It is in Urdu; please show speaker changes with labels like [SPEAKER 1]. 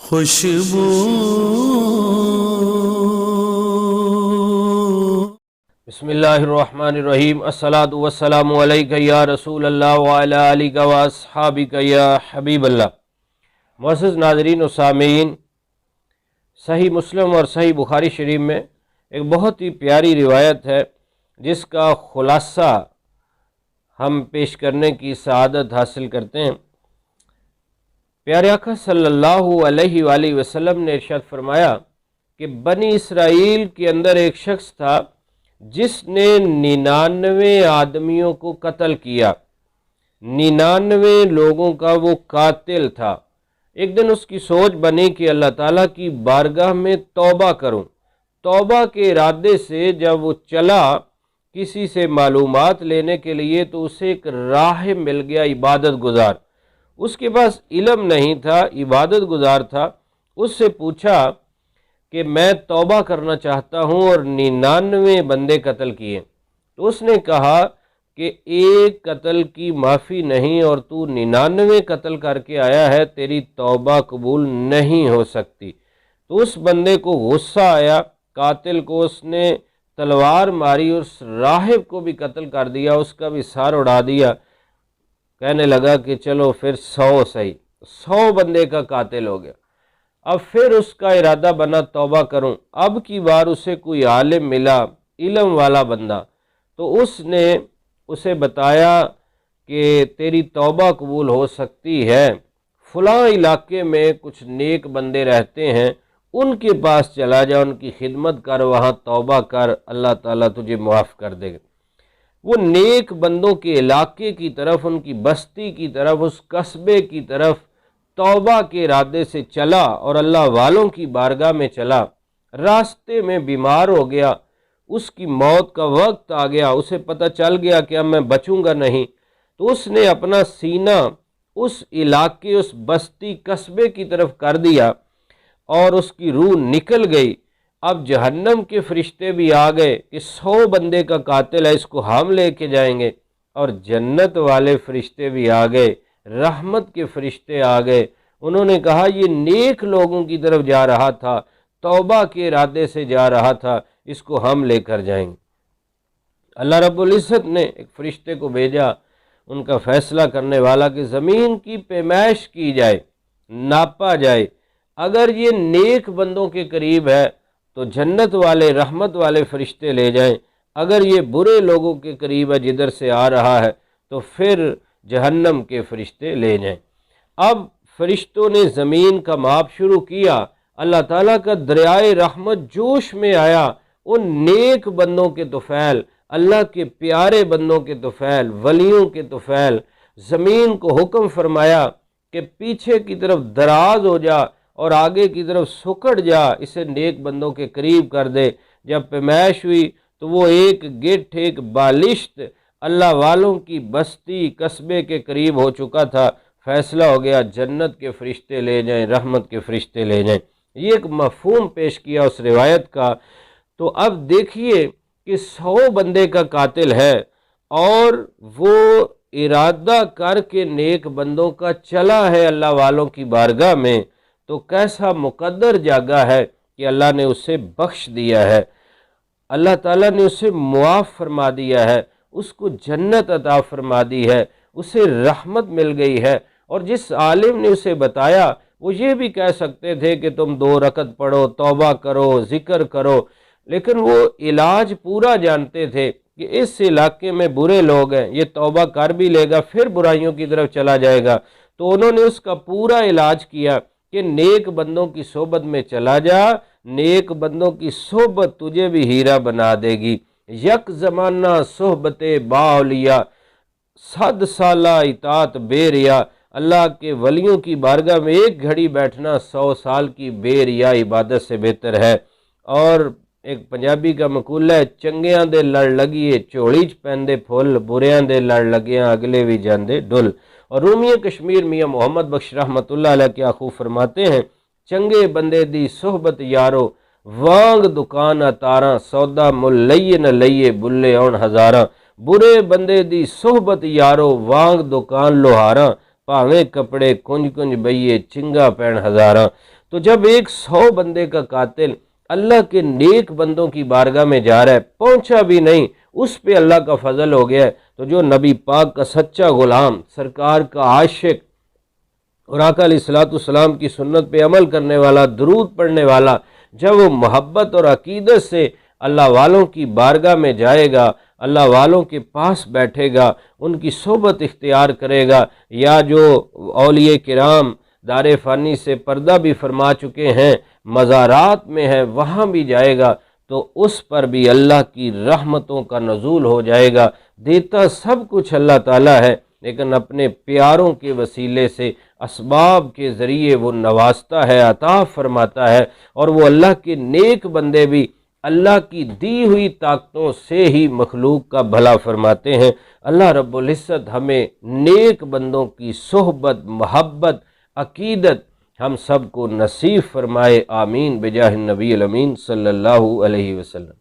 [SPEAKER 1] خوشبو
[SPEAKER 2] بسم اللہ الرحمن الرحیم الصلاۃ والسلام علیک یا رسول اللہ وعلی آلک و اصحابک یا حبیب اللہ۔ معزز ناظرین و سامعین، صحیح مسلم اور صحیح بخاری شریف میں ایک بہت ہی پیاری روایت ہے جس کا خلاصہ ہم پیش کرنے کی سعادت حاصل کرتے ہیں۔ پیارے آقا صلی اللہ علیہ وآلہ وسلم نے ارشاد فرمایا کہ بنی اسرائیل کے اندر ایک شخص تھا جس نے 99 آدمیوں کو قتل کیا، 99 لوگوں کا وہ قاتل تھا۔ ایک دن اس کی سوچ بنی کہ اللہ تعالیٰ کی بارگاہ میں توبہ کروں۔ توبہ کے ارادے سے جب وہ چلا کسی سے معلومات لینے کے لیے تو اسے ایک راہب مل گیا، عبادت گزار۔ اس کے پاس علم نہیں تھا، عبادت گزار تھا۔ اس سے پوچھا کہ میں توبہ کرنا چاہتا ہوں اور 99 بندے قتل کیے۔ تو اس نے کہا کہ ایک قتل کی معافی نہیں اور تو 99 قتل کر کے آیا ہے، تیری توبہ قبول نہیں ہو سکتی۔ تو اس بندے کو غصہ آیا، قاتل کو اس نے تلوار ماری، اس راہب کو بھی قتل کر دیا، اس کا بھی سر اڑا دیا۔ کہنے لگا کہ چلو پھر 100 صحیح، 100 بندے کا قاتل ہو گیا۔ اب پھر اس کا ارادہ بنا توبہ کروں۔ اب کی بار اسے کوئی عالم ملا، علم والا بندہ، تو اس نے اسے بتایا کہ تیری توبہ قبول ہو سکتی ہے، فلاں علاقے میں کچھ نیک بندے رہتے ہیں، ان کے پاس چلا جا، ان کی خدمت کر، وہاں توبہ کر، اللہ تعالیٰ تجھے معاف کر دے گا۔ وہ نیک بندوں کے علاقے کی طرف، ان کی بستی کی طرف، اس قصبے کی طرف توبہ کے ارادے سے چلا اور اللہ والوں کی بارگاہ میں چلا۔ راستے میں بیمار ہو گیا، اس کی موت کا وقت آ گیا، اسے پتہ چل گیا کہ اب میں بچوں گا نہیں۔ تو اس نے اپنا سینہ اس علاقے، اس بستی قصبے کی طرف کر دیا اور اس کی روح نکل گئی۔ اب جہنم کے فرشتے بھی آ گئے کہ 100 بندے کا قاتل ہے، اس کو ہم لے کے جائیں گے، اور جنت والے فرشتے بھی آ گئے، رحمت کے فرشتے آ گئے۔ انہوں نے کہا یہ نیک لوگوں کی طرف جا رہا تھا، توبہ کے ارادے سے جا رہا تھا، اس کو ہم لے کر جائیں گے۔ اللہ رب العزت نے ایک فرشتے کو بھیجا، ان کا فیصلہ کرنے والا، کہ زمین کی پیمائش کی جائے، ناپا جائے۔ اگر یہ نیک بندوں کے قریب ہے تو جنت والے، رحمت والے فرشتے لے جائیں، اگر یہ برے لوگوں کے قریب ہے جدھر سے آ رہا ہے تو پھر جہنم کے فرشتے لے جائیں۔ اب فرشتوں نے زمین کا ماپ شروع کیا، اللہ تعالیٰ کا دریائے رحمت جوش میں آیا، ان نیک بندوں کے طفیل، اللہ کے پیارے بندوں کے طفیل، ولیوں کے طفیل۔ زمین کو حکم فرمایا کہ پیچھے کی طرف دراز ہو جا اور آگے کی طرف سکڑ جا، اسے نیک بندوں کے قریب کر دے۔ جب پیمائش ہوئی تو وہ ایک گٹھ، ایک بالشت اللہ والوں کی بستی قصبے کے قریب ہو چکا تھا۔ فیصلہ ہو گیا، جنت کے فرشتے لے جائیں، رحمت کے فرشتے لے جائیں۔ یہ ایک مفہوم پیش کیا اس روایت کا۔ تو اب دیکھیے کہ 100 بندے کا قاتل ہے اور وہ ارادہ کر کے نیک بندوں کا چلا ہے اللہ والوں کی بارگاہ میں، تو کیسا مقدر جاگا ہے کہ اللہ نے اسے بخش دیا ہے، اللہ تعالیٰ نے اسے معاف فرما دیا ہے، اس کو جنت عطا فرما دی ہے، اسے رحمت مل گئی ہے۔ اور جس عالم نے اسے بتایا وہ یہ بھی کہہ سکتے تھے کہ تم 2 رکعت پڑھو، توبہ کرو، ذکر کرو، لیکن وہ علاج پورا جانتے تھے کہ اس علاقے میں برے لوگ ہیں، یہ توبہ کر بھی لے گا پھر برائیوں کی طرف چلا جائے گا۔ تو انہوں نے اس کا پورا علاج کیا کہ نیک بندوں کی صحبت میں چلا جا، نیک بندوں کی صحبت تجھے بھی ہیرا بنا دے گی۔ یک زمانہ صحبت با اولیاء، 100 سالہ اطاعت بے ریا۔ اللہ کے ولیوں کی بارگاہ میں ایک گھڑی بیٹھنا 100 سال کی بے ریا عبادت سے بہتر ہے۔ اور ایک پنجابی کا مقولہ ہے، چنگیاں دے لڑ لگیے چوڑی چ پیندے پھل، بریاں دے لڑ لگیاں اگلے بھی جاندے ڈل۔ اور رومی کشمیر میاں محمد بخش رحمت اللہ علیہ کیا خوب فرماتے ہیں، چنگے بندے دی صحبت یارو، وانگ دکان اتاراں، سودا مل لئیے نہ لئیے بلے اون ہزاراں۔ برے بندے دی صحبت یارو، وانگ دکان لوہاراں، پاویں کپڑے کنج کنج بئیے چنگا پین ہزاراں۔ تو جب ایک 100 بندے کا قاتل اللہ کے نیک بندوں کی بارگاہ میں جا رہا ہے، پہنچا بھی نہیں، اس پہ اللہ کا فضل ہو گیا ہے، تو جو نبی پاک کا سچا غلام، سرکار کا عاشق اور آقا علیہ السلام کی سنت پہ عمل کرنے والا، درود پڑھنے والا، جب وہ محبت اور عقیدت سے اللہ والوں کی بارگاہ میں جائے گا، اللہ والوں کے پاس بیٹھے گا، ان کی صحبت اختیار کرے گا، یا جو اولیاء کرام دار فانی سے پردہ بھی فرما چکے ہیں، مزارات میں ہے، وہاں بھی جائے گا تو اس پر بھی اللہ کی رحمتوں کا نزول ہو جائے گا۔ دیتا سب کچھ اللہ تعالیٰ ہے، لیکن اپنے پیاروں کے وسیلے سے اسباب کے ذریعے وہ نوازتا ہے، عطا فرماتا ہے، اور وہ اللہ کے نیک بندے بھی اللہ کی دی ہوئی طاقتوں سے ہی مخلوق کا بھلا فرماتے ہیں۔ اللہ رب العزت ہمیں نیک بندوں کی صحبت، محبت، عقیدت ہم سب کو نصیب فرمائے، آمین بجاہ النبی الامین صلی اللہ علیہ وسلم۔